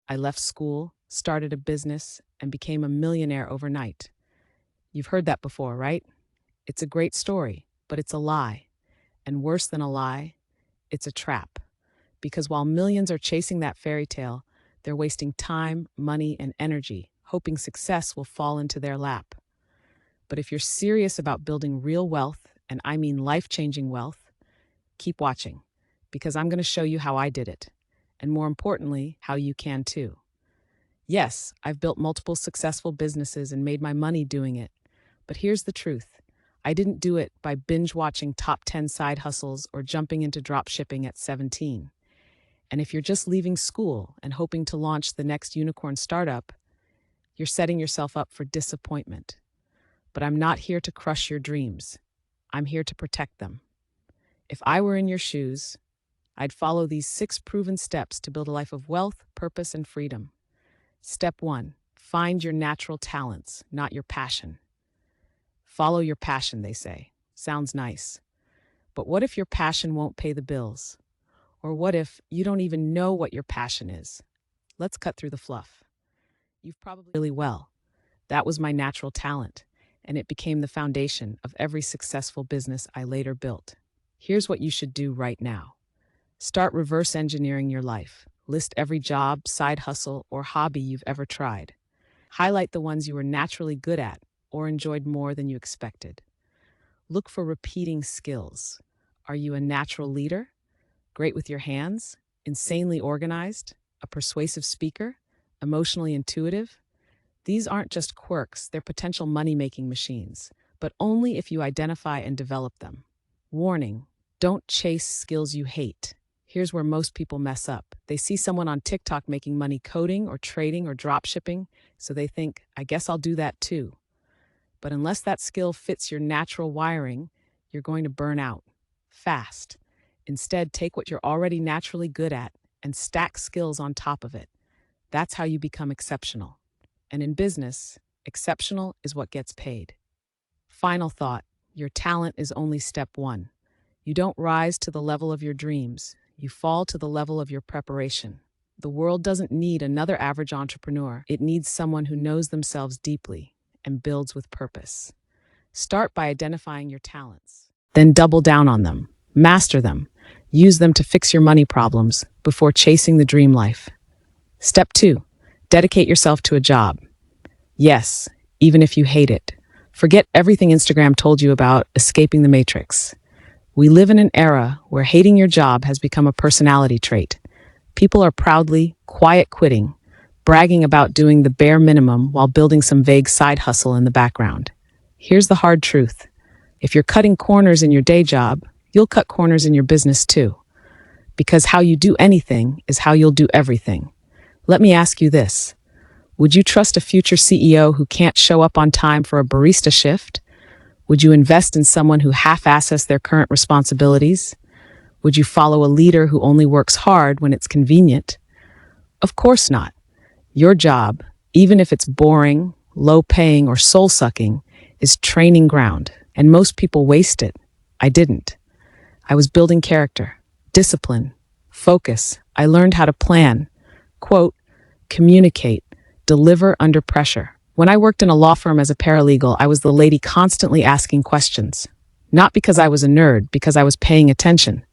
I left school, started a business, and became a millionaire overnight. You've heard that before, right? It's a great story, but it's a lie. And worse than a lie, it's a trap. Because while millions are chasing that fairy tale, they're wasting time, money, and energy, hoping success will fall into their lap. But if you're serious about building real wealth, and I mean life-changing wealth, keep watching, because I'm going to show you how I did it, and more importantly, how you can too. Yes, I've built multiple successful businesses and made my money doing it, but here's the truth. I didn't do it by binge-watching top 10 side hustles or jumping into drop shipping at 17. And if you're just leaving school and hoping to launch the next unicorn startup, you're setting yourself up for disappointment. But I'm not here to crush your dreams. I'm here to protect them. If I were in your shoes, I'd follow these 6 proven steps to build a life of wealth, purpose, and freedom. Step 1, find your natural talents, not your passion. Follow your passion, they say. Sounds nice. But what if your passion won't pay the bills? Or what if you don't even know what your passion is? Let's cut through the fluff. You've probably really well. That was my natural talent, and it became the foundation of every successful business I later built. Here's what you should do right now. Start reverse engineering your life. List every job, side hustle, or hobby you've ever tried. Highlight the ones you were naturally good at or enjoyed more than you expected. Look for repeating skills. Are you a natural leader? Great with your hands? Insanely organized? A persuasive speaker? Emotionally intuitive? These aren't just quirks, they're potential money-making machines, but only if you identify and develop them. Warning, don't chase skills you hate. Here's where most people mess up. They see someone on TikTok making money coding or trading or drop shipping, so they think, I guess I'll do that too. But unless that skill fits your natural wiring, you're going to burn out fast. Instead, take what you're already naturally good at and stack skills on top of it. That's how you become exceptional. And in business, exceptional is what gets paid. Final thought, your talent is only step 1. You don't rise to the level of your dreams. You fall to the level of your preparation. The world doesn't need another average entrepreneur. It needs someone who knows themselves deeply and builds with purpose. Start by identifying your talents. Then double down on them. Master them. Use them to fix your money problems before chasing the dream life. Step 2, dedicate yourself to a job. Yes, even if you hate it. Forget everything Instagram told you about escaping the matrix. We live in an era where hating your job has become a personality trait. People are proudly, quiet quitting, bragging about doing the bare minimum while building some vague side hustle in the background. Here's the hard truth. If you're cutting corners in your day job, you'll cut corners in your business too. Because how you do anything is how you'll do everything. Let me ask you this. Would you trust a future CEO who can't show up on time for a barista shift? Would you invest in someone who half-asses their current responsibilities? Would you follow a leader who only works hard when it's convenient? Of course not. Your job, even if it's boring, low-paying, or soul-sucking, is training ground, and most people waste it. I didn't. I was building character, discipline, focus. I learned how to plan, quote, communicate, deliver under pressure. When I worked in a law firm as a paralegal, I was the lady constantly asking questions. Not because I was a nerd, because I was paying attention.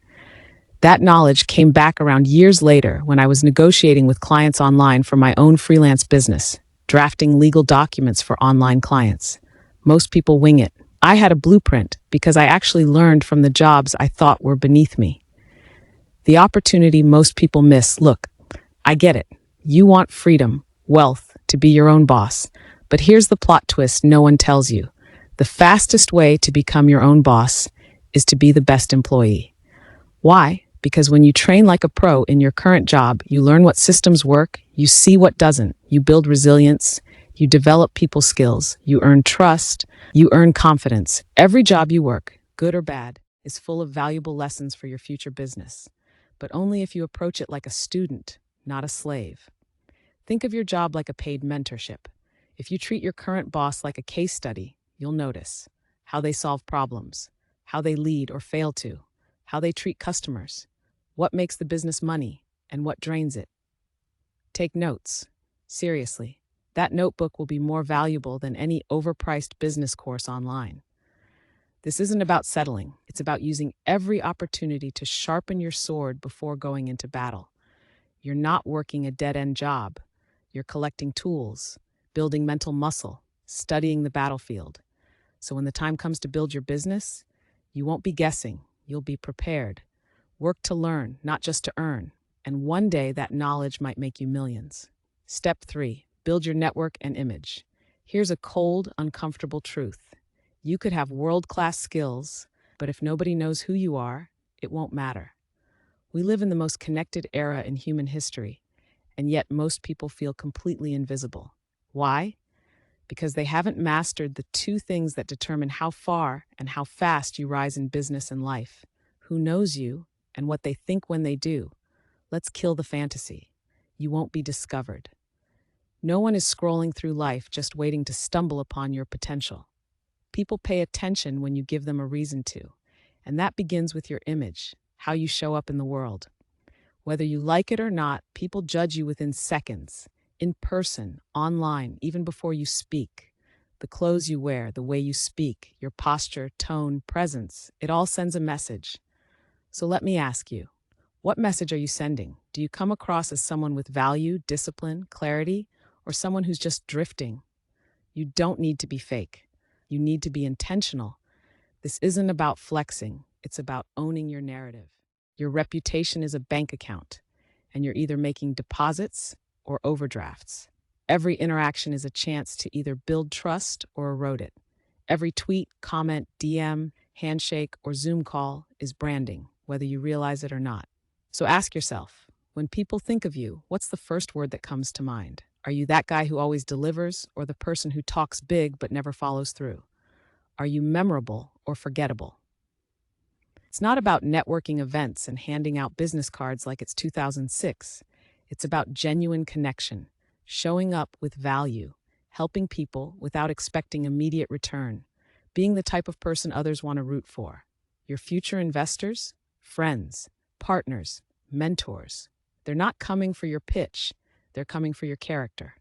That knowledge came back around years later when I was negotiating with clients online for my own freelance business, drafting legal documents for online clients. Most people wing it. I had a blueprint because I actually learned from the jobs I thought were beneath me. The opportunity most people miss. Look, I get it. You want freedom, wealth, to be your own boss. But here's the plot twist no one tells you. The fastest way to become your own boss is to be the best employee. Why? Because when you train like a pro in your current job, you learn what systems work, you see what doesn't, you build resilience, you develop people skills, you earn trust, you earn confidence. Every job you work, good or bad, is full of valuable lessons for your future business. But only if you approach it like a student, not a slave. Think of your job like a paid mentorship. If you treat your current boss like a case study, you'll notice how they solve problems, how they lead or fail to, how they treat customers, what makes the business money, and what drains it. Take notes. Seriously, that notebook will be more valuable than any overpriced business course online. This isn't about settling, it's about using every opportunity to sharpen your sword before going into battle. You're not working a dead-end job. You're collecting tools, building mental muscle, studying the battlefield. So when the time comes to build your business, you won't be guessing, you'll be prepared. Work to learn, not just to earn. And one day that knowledge might make you millions. Step 3, build your network and image. Here's a cold, uncomfortable truth. You could have world-class skills, but if nobody knows who you are, it won't matter. We live in the most connected era in human history, and yet most people feel completely invisible. Why? Because they haven't mastered the two things that determine how far and how fast you rise in business and life. Who knows you and what they think when they do. Let's kill the fantasy. You won't be discovered. No one is scrolling through life just waiting to stumble upon your potential. People pay attention when you give them a reason to, and that begins with your image, how you show up in the world. Whether you like it or not, people judge you within seconds, in person, online, even before you speak. The clothes you wear, the way you speak, your posture, tone, presence, it all sends a message. So let me ask you, what message are you sending? Do you come across as someone with value, discipline, clarity, or someone who's just drifting? You don't need to be fake. You need to be intentional. This isn't about flexing. It's about owning your narrative. Your reputation is a bank account, and you're either making deposits or overdrafts. Every interaction is a chance to either build trust or erode it. Every tweet, comment, DM, handshake, or Zoom call is branding, whether you realize it or not. So ask yourself, when people think of you, what's the first word that comes to mind? Are you that guy who always delivers, or the person who talks big but never follows through? Are you memorable or forgettable? It's not about networking events and handing out business cards like it's 2006. It's about genuine connection, showing up with value, helping people without expecting immediate return, being the type of person others want to root for. Your future investors, friends, partners, mentors, they're not coming for your pitch, they're coming for your character.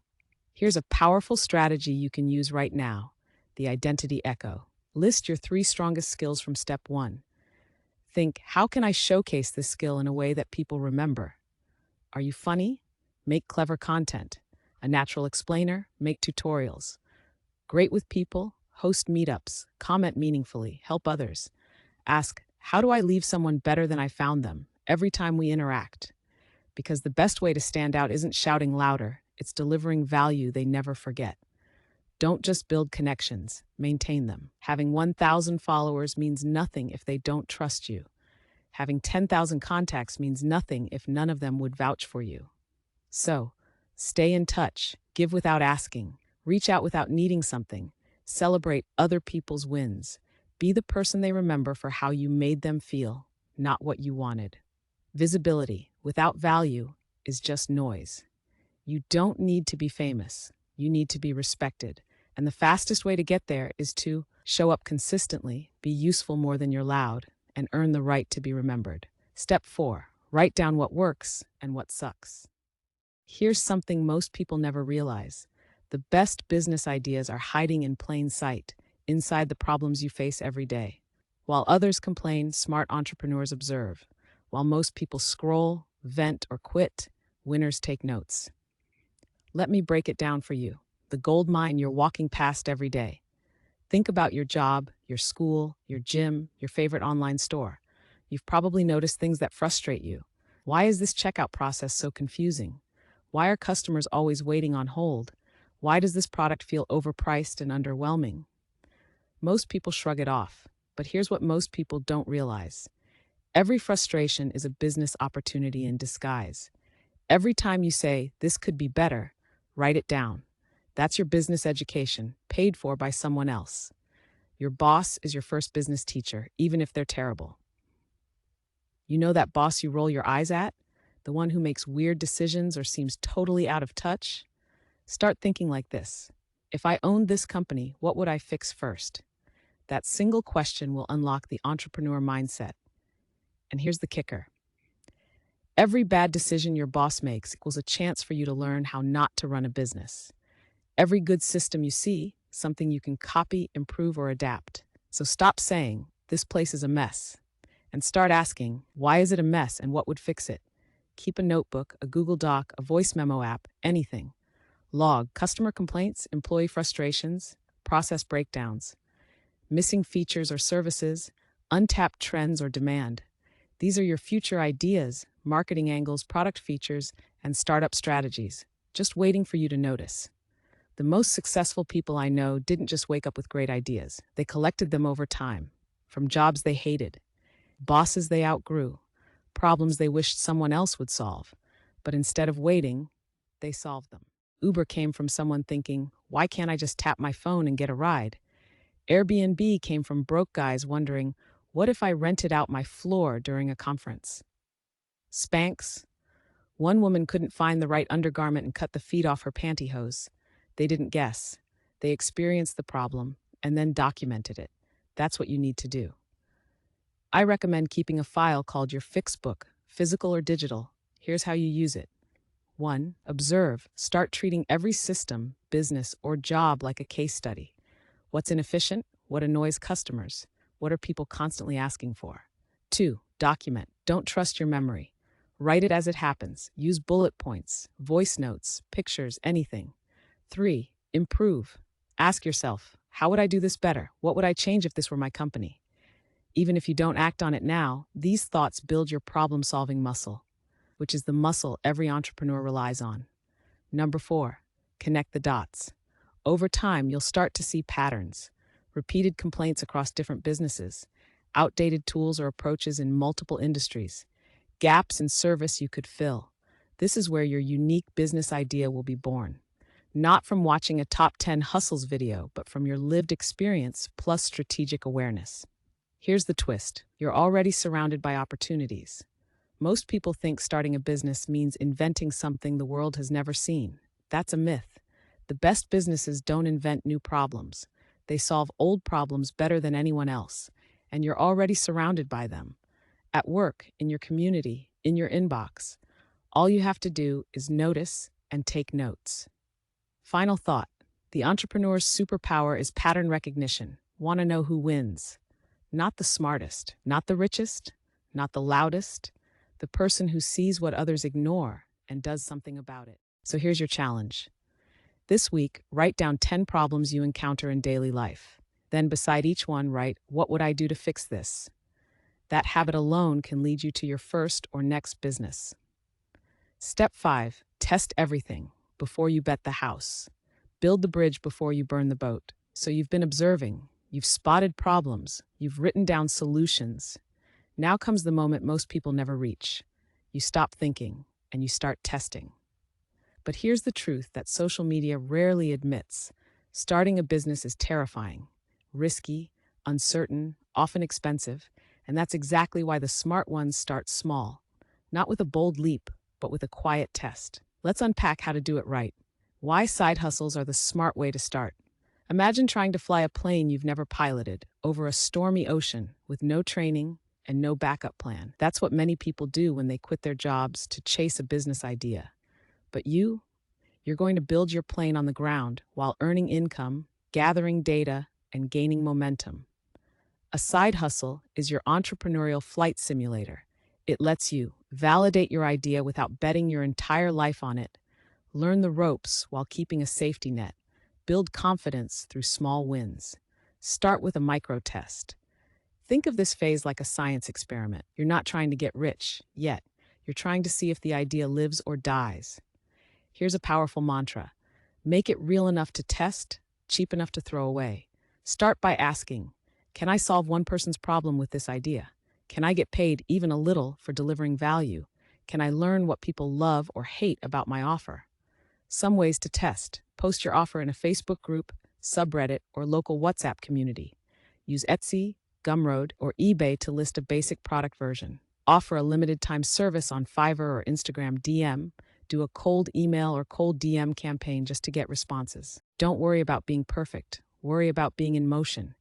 Here's a powerful strategy you can use right now, the identity echo. List your 3 strongest skills from step 1. Think, how can I showcase this skill in a way that people remember? Are you funny? Make clever content. A natural explainer? Make tutorials. Great with people? Host meetups. Comment meaningfully. Help others. Ask, how do I leave someone better than I found them every time we interact? Because the best way to stand out isn't shouting louder, it's delivering value they never forget. Don't just build connections, maintain them. Having 1,000 followers means nothing if they don't trust you. Having 10,000 contacts means nothing if none of them would vouch for you. So, stay in touch, give without asking, reach out without needing something, celebrate other people's wins. Be the person they remember for how you made them feel, not what you wanted. Visibility without value is just noise. You don't need to be famous. You need to be respected. And the fastest way to get there is to show up consistently, be useful more than you're loud, and earn the right to be remembered. Step 4, write down what works and what sucks. Here's something most people never realize. The best business ideas are hiding in plain sight, inside the problems you face every day. While others complain, smart entrepreneurs observe. While most people scroll, vent, or quit, winners take notes. Let me break it down for you. The gold mine you're walking past every day. Think about your job, your school, your gym, your favorite online store. You've probably noticed things that frustrate you. Why is this checkout process so confusing? Why are customers always waiting on hold? Why does this product feel overpriced and underwhelming? Most people shrug it off, but here's what most people don't realize. Every frustration is a business opportunity in disguise. Every time you say, this could be better, write it down. That's your business education, paid for by someone else. Your boss is your first business teacher, even if they're terrible. You know that boss you roll your eyes at? The one who makes weird decisions or seems totally out of touch? Start thinking like this. If I owned this company, what would I fix first? That single question will unlock the entrepreneur mindset. And here's the kicker. Every bad decision your boss makes equals a chance for you to learn how not to run a business. Every good system you see, something you can copy, improve, or adapt. So stop saying, "This place is a mess," and start asking, "Why is it a mess and what would fix it?" Keep a notebook, a Google Doc, a voice memo app, anything. Log customer complaints, employee frustrations, process breakdowns, missing features or services, untapped trends or demand. These are your future ideas, marketing angles, product features, and startup strategies, just waiting for you to notice. The most successful people I know didn't just wake up with great ideas. They collected them over time, from jobs they hated, bosses they outgrew, problems they wished someone else would solve. But instead of waiting, they solved them. Uber came from someone thinking, "Why can't I just tap my phone and get a ride?" Airbnb came from broke guys wondering, "What if I rented out my floor during a conference?" Spanx. One woman couldn't find the right undergarment and cut the feet off her pantyhose. They didn't guess. They experienced the problem and then documented it. That's what you need to do. I recommend keeping a file called your fix book, physical or digital. Here's how you use it. 1. Observe. Start treating every system, business, or job like a case study. What's inefficient? What annoys customers? What are people constantly asking for? 2. Document. Don't trust your memory. Write it as it happens. Use bullet points, voice notes, pictures, anything. 3. Improve. Ask yourself, how would I do this better? What would I change if this were my company? Even if you don't act on it now, these thoughts build your problem-solving muscle, which is the muscle every entrepreneur relies on. 4. Connect the dots. Over time, you'll start to see patterns, repeated complaints across different businesses, outdated tools or approaches in multiple industries, gaps in service you could fill. This is where your unique business idea will be born. Not from watching a top 10 hustles video, but from your lived experience plus strategic awareness. Here's the twist. You're already surrounded by opportunities. Most people think starting a business means inventing something the world has never seen. That's a myth. The best businesses don't invent new problems. They solve old problems better than anyone else, and you're already surrounded by them. At work, in your community, in your inbox. All you have to do is notice and take notes. Final thought. The entrepreneur's superpower is pattern recognition. Want to know who wins? Not the smartest, not the richest, not the loudest, the person who sees what others ignore and does something about it. So here's your challenge. This week, write down 10 problems you encounter in daily life. Then beside each one, write, "What would I do to fix this?" That habit alone can lead you to your first or next business. Step 5, test everything before you bet the house. Build the bridge before you burn the boat. So you've been observing, you've spotted problems, you've written down solutions. Now comes the moment most people never reach. You stop thinking and you start testing. But here's the truth that social media rarely admits. Starting a business is terrifying, risky, uncertain, often expensive, and that's exactly why the smart ones start small. Not with a bold leap, but with a quiet test. Let's unpack how to do it right. Why side hustles are the smart way to start. Imagine trying to fly a plane you've never piloted over a stormy ocean with no training and no backup plan. That's what many people do when they quit their jobs to chase a business idea. But you're going to build your plane on the ground while earning income, gathering data, and gaining momentum. A side hustle is your entrepreneurial flight simulator. It lets you validate your idea without betting your entire life on it, learn the ropes while keeping a safety net, build confidence through small wins. Start with a micro test. Think of this phase like a science experiment. You're not trying to get rich yet. You're trying to see if the idea lives or dies. Here's a powerful mantra. Make it real enough to test, cheap enough to throw away. Start by asking, can I solve one person's problem with this idea? Can I get paid even a little for delivering value? Can I learn what people love or hate about my offer? Some ways to test. Post your offer in a Facebook group, subreddit, or local WhatsApp community. Use Etsy, Gumroad, or eBay to list a basic product version. Offer a limited time service on Fiverr or Instagram DM. Do a cold email or cold DM campaign just to get responses. Don't worry about being perfect. Worry about being in motion.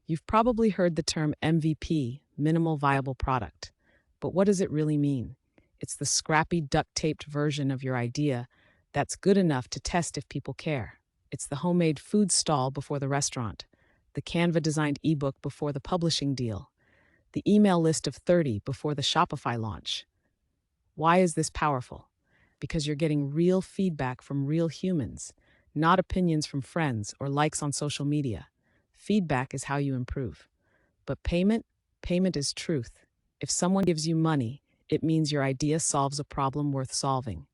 You've probably heard the term MVP, minimal viable product. But what does it really mean? It's the scrappy, duct-taped version of your idea that's good enough to test if people care. It's the homemade food stall before the restaurant, the Canva-designed ebook before the publishing deal, the email list of 30 before the Shopify launch. Why is this powerful? Because you're getting real feedback from real humans, not opinions from friends or likes on social media. Feedback is how you improve. But payment is truth. If someone gives you money, it means your idea solves a problem worth solving.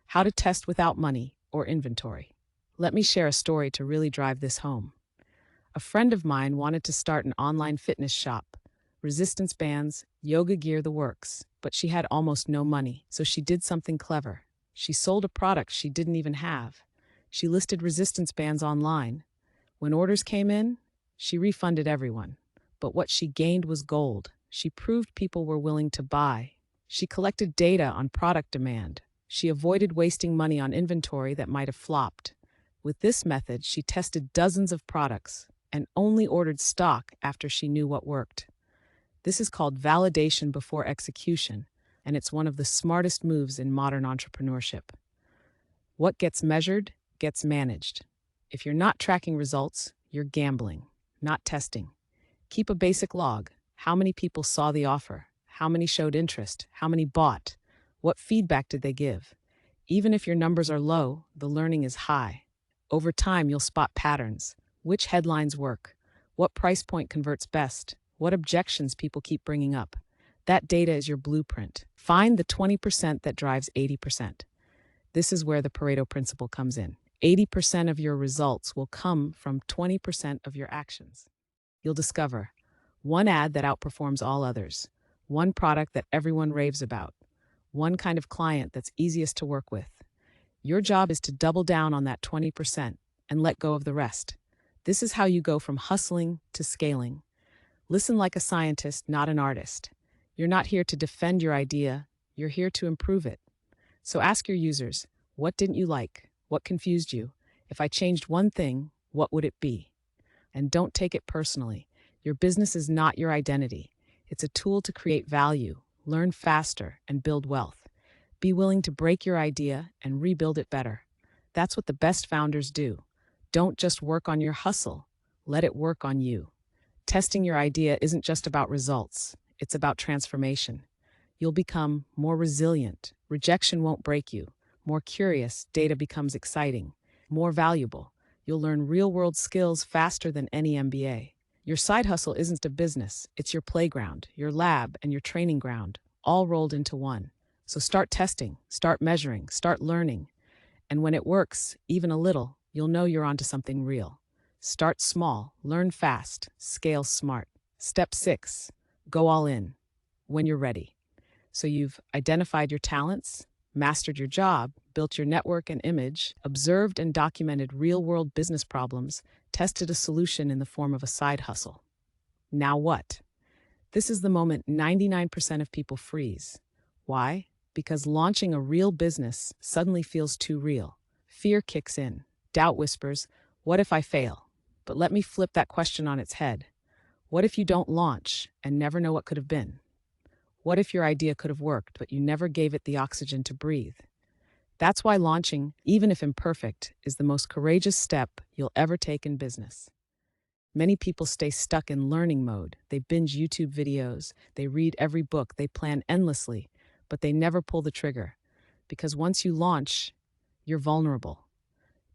How to test without money or inventory. Let me share a story to really drive this home. A friend of mine wanted to start an online fitness shop. Resistance bands, yoga gear, the works. But she had almost no money, so she did something clever. She sold a product she didn't even have. She listed resistance bands online. When orders came in, she refunded everyone. But what she gained was gold. She proved people were willing to buy. She collected data on product demand. She avoided wasting money on inventory that might have flopped. With this method, she tested dozens of products and only ordered stock after she knew what worked. This is called validation before execution, and it's one of the smartest moves in modern entrepreneurship. What gets measured gets managed. If you're not tracking results, you're gambling, not testing. Keep a basic log. How many people saw the offer? How many showed interest? How many bought? What feedback did they give? Even if your numbers are low, the learning is high. Over time, you'll spot patterns. Which headlines work? What price point converts best? What objections people keep bringing up? That data is your blueprint. Find the 20% that drives 80%. This is where the Pareto principle comes in. 80% of your results will come from 20% of your actions. You'll discover one ad that outperforms all others, one product that everyone raves about, one kind of client that's easiest to work with. Your job is to double down on that 20% and let go of the rest. This is how you go from hustling to scaling. Listen like a scientist, not an artist. You're not here to defend your idea, you're here to improve it. So ask your users, what didn't you like? What confused you? If I changed one thing, what would it be? And don't take it personally. Your business is not your identity. It's a tool to create value, learn faster, and build wealth. Be willing to break your idea and rebuild it better. That's what the best founders do. Don't just work on your hustle. Let it work on you. Testing your idea isn't just about results. It's about transformation. You'll become more resilient. Rejection won't break you. More curious, data becomes exciting. More valuable. You'll learn real-world skills faster than any MBA. Your side hustle isn't a business. It's your playground, your lab, and your training ground, all rolled into one. So start testing, start measuring, start learning. And when it works, even a little, you'll know you're onto something real. Start small, learn fast, scale smart. Step 6, go all in when you're ready. So you've identified your talents, mastered your job, built your network and image, observed and documented real-world business problems, tested a solution in the form of a side hustle. Now what? This is the moment 99% of people freeze. Why? Because launching a real business suddenly feels too real. Fear kicks in. Doubt whispers, what if I fail? But let me flip that question on its head. What if you don't launch and never know what could have been? What if your idea could have worked, but you never gave it the oxygen to breathe? That's why launching, even if imperfect, is the most courageous step you'll ever take in business. Many people stay stuck in learning mode. They binge YouTube videos, they read every book, they plan endlessly, but they never pull the trigger. Because once you launch, you're vulnerable.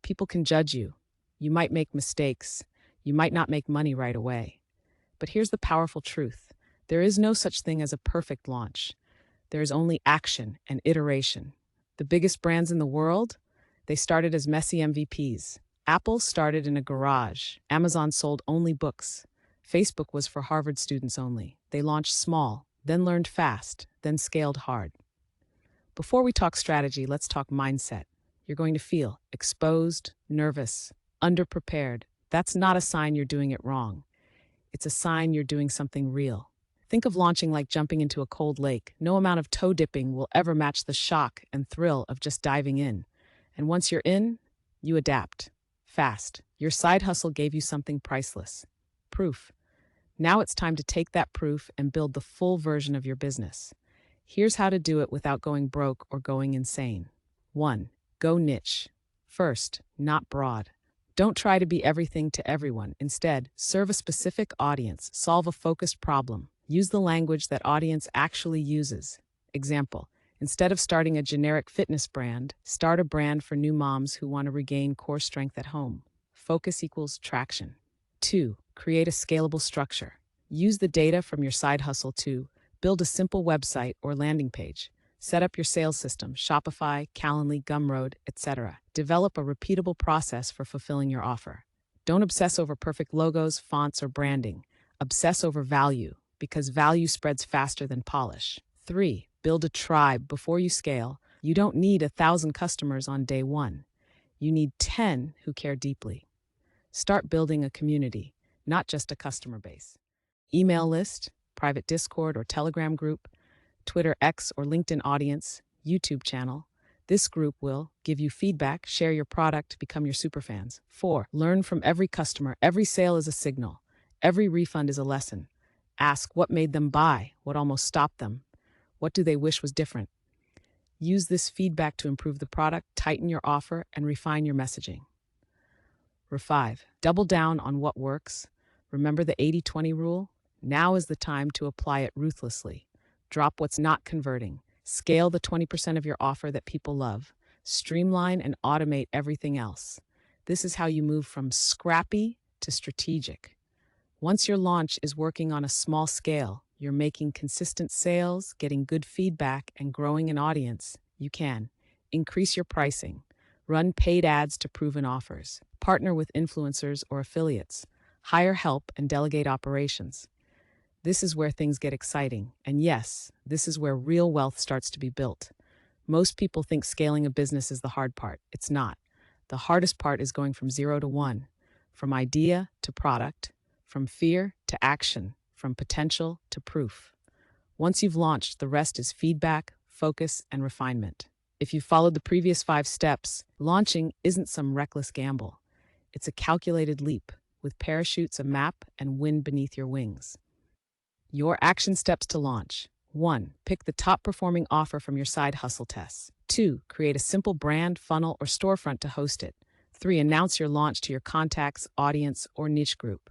People can judge you. You might make mistakes. You might not make money right away. But here's the powerful truth. There is no such thing as a perfect launch. There is only action and iteration. The biggest brands in the world, they started as messy MVPs. Apple started in a garage. Amazon sold only books. Facebook was for Harvard students only. They launched small, then learned fast, then scaled hard. Before we talk strategy, let's talk mindset. You're going to feel exposed, nervous, underprepared. That's not a sign you're doing it wrong. It's a sign you're doing something real. Think of launching like jumping into a cold lake. No amount of toe dipping will ever match the shock and thrill of just diving in. And once you're in, you adapt. Fast. Your side hustle gave you something priceless. Proof. Now it's time to take that proof and build the full version of your business. Here's how to do it without going broke or going insane. 1. Go niche. First, not broad. Don't try to be everything to everyone. Instead, serve a specific audience, solve a focused problem. Use the language that audience actually uses. Example, instead of starting a generic fitness brand, start a brand for new moms who want to regain core strength at home. Focus equals traction. 2. Create a scalable structure. Use the data from your side hustle to build a simple website or landing page. Set up your sales system, Shopify, Calendly, Gumroad, etc. Develop a repeatable process for fulfilling your offer. Don't obsess over perfect logos, fonts, or branding. Obsess over value, because value spreads faster than polish. 3. Build a tribe before you scale. You don't need 1,000 customers on day one. You need 10 who care deeply. Start building a community, not just a customer base. Email list, private Discord or Telegram group, Twitter X or LinkedIn audience, YouTube channel. This group will give you feedback, share your product, become your superfans. 4. Learn from every customer. Every sale is a signal. Every refund is a lesson. Ask what made them buy, what almost stopped them, what do they wish was different. Use this feedback to improve the product, tighten your offer, and refine your messaging. 5. Double down on what works. Remember the 80-20 rule? Now is the time to apply it ruthlessly. Drop what's not converting. Scale the 20% of your offer that people love. Streamline and automate everything else. This is how you move from scrappy to strategic. Once your launch is working on a small scale, you're making consistent sales, getting good feedback, and growing an audience, you can increase your pricing, run paid ads to proven offers, partner with influencers or affiliates, hire help and delegate operations. This is where things get exciting. And yes, this is where real wealth starts to be built. Most people think scaling a business is the hard part. It's not. The hardest part is going from 0 to 1, from idea to product, from fear to action, from potential to proof. Once you've launched, the rest is feedback, focus, and refinement. If you followed the previous 5 steps, launching isn't some reckless gamble. It's a calculated leap, with parachutes, a map, and wind beneath your wings. Your action steps to launch. 1. Pick the top performing offer from your side hustle tests. 2. Create a simple brand, funnel, or storefront to host it. 3. Announce your launch to your contacts, audience, or niche group.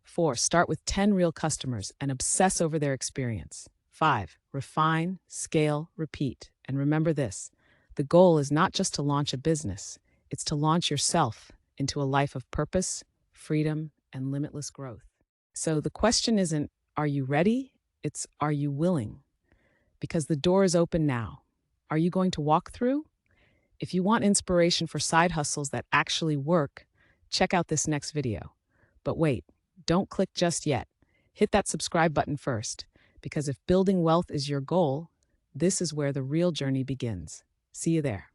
4. Start with 10 real customers and obsess over their experience. 5. Refine, scale, repeat. And remember this, the goal is not just to launch a business, it's to launch yourself into a life of purpose, freedom, and limitless growth. So the question isn't, are you ready? It's, are you willing? Because the door is open now. Are you going to walk through? If you want inspiration for side hustles that actually work, check out this next video. But wait, don't click just yet. Hit that subscribe button first, because if building wealth is your goal, this is where the real journey begins. See you there.